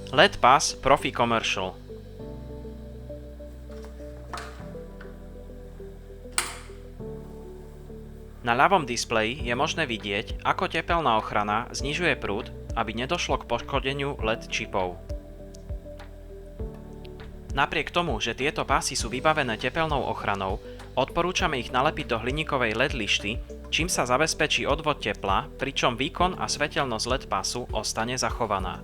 LED Pass Profi Commercial. Na ľavom displeji je možné vidieť, ako tepelná ochrana znižuje prúd, aby nedošlo k poškodeniu LED čipov. Napriek tomu, že tieto pásy sú vybavené tepelnou ochranou, odporúčame ich nalepiť do hliníkovej LED lišty, čím sa zabezpečí odvod tepla, pričom výkon a svetelnosť LED pásu ostane zachovaná.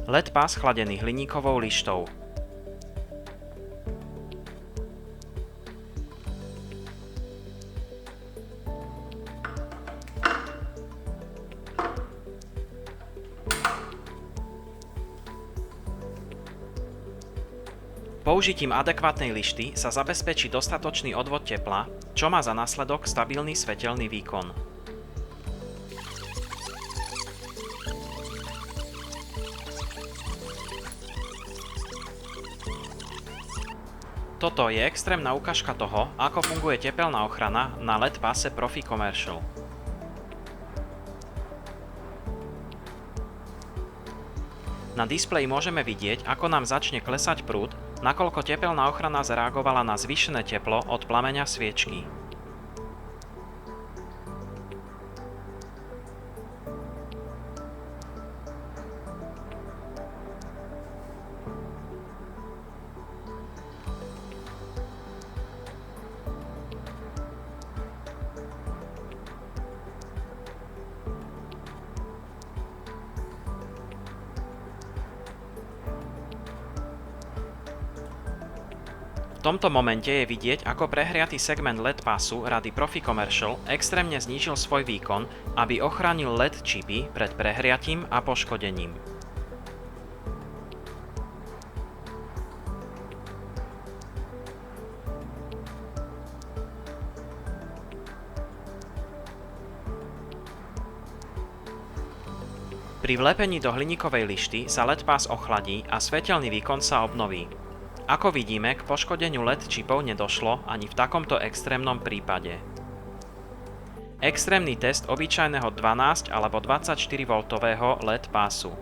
LED pás chladený hliníkovou lištou. Použitím adekvátnej lišty sa zabezpečí dostatočný odvod tepla, čo má za následok stabilný svetelný výkon. Toto je extrémna ukážka toho, ako funguje tepelná ochrana na LED páse Profi Commercial. Na displeji môžeme vidieť, ako nám začne klesať prúd, nakoľko tepelná ochrana zareagovala na zvýšené teplo od plameňa sviečky. V tomto momente je vidieť, ako prehriatý segment LED pásu rady Profi Commercial extrémne znížil svoj výkon, aby ochránil LED čipy pred prehriatím a poškodením. Pri vlepení do hliníkovej lišty sa LED pás ochladí a svetelný výkon sa obnoví. Ako vidíme, k poškodeniu LED čipov nedošlo ani v takomto extrémnom prípade. Extrémny test obyčajného 12 alebo 24V LED pásu.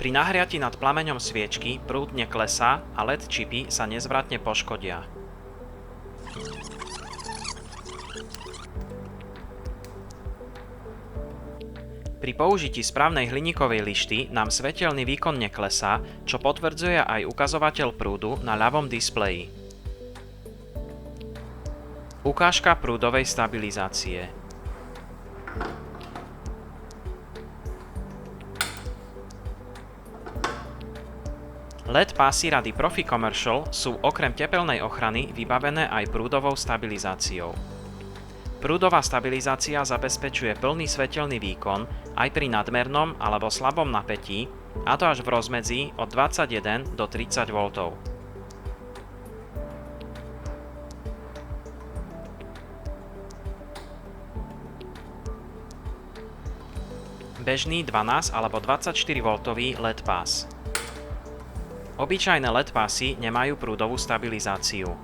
Pri nahriati nad plameňom sviečky prúd neklesá a LED čipy sa nezvratne poškodia. Pri použití správnej hliníkovej lišty nám svetelný výkon neklesá, čo potvrdzuje aj ukazovateľ prúdu na ľavom displeji. Ukážka prúdovej stabilizácie. LED pásy rady Profi Commercial sú okrem tepelnej ochrany vybavené aj prúdovou stabilizáciou. Prúdová stabilizácia zabezpečuje plný svetelný výkon aj pri nadmernom alebo slabom napätí, a to až v rozmedzi od 21 do 30 V. Bežný 12 alebo 24V LED pás. Obyčajné LED pásy nemajú prúdovú stabilizáciu.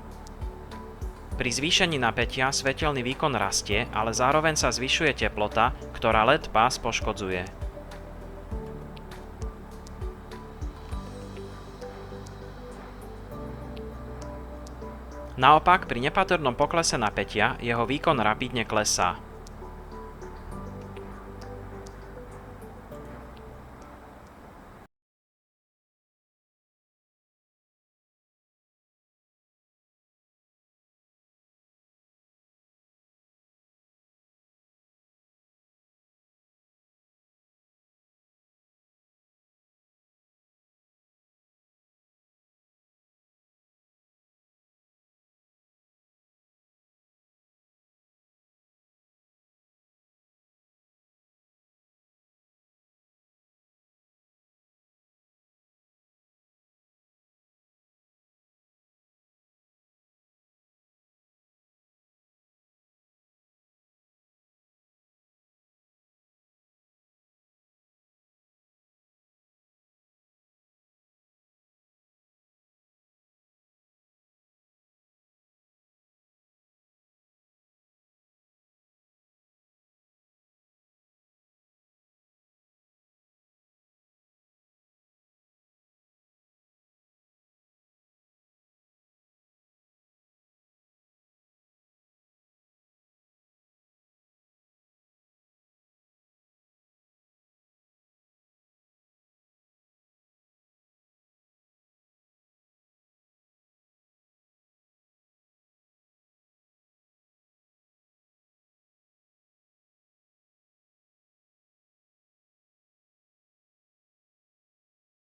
Pri zvýšení napätia svetelný výkon rastie, ale zároveň sa zvyšuje teplota, ktorá LED pás poškodzuje. Naopak, pri nepatrnom poklese napätia jeho výkon rapidne klesá.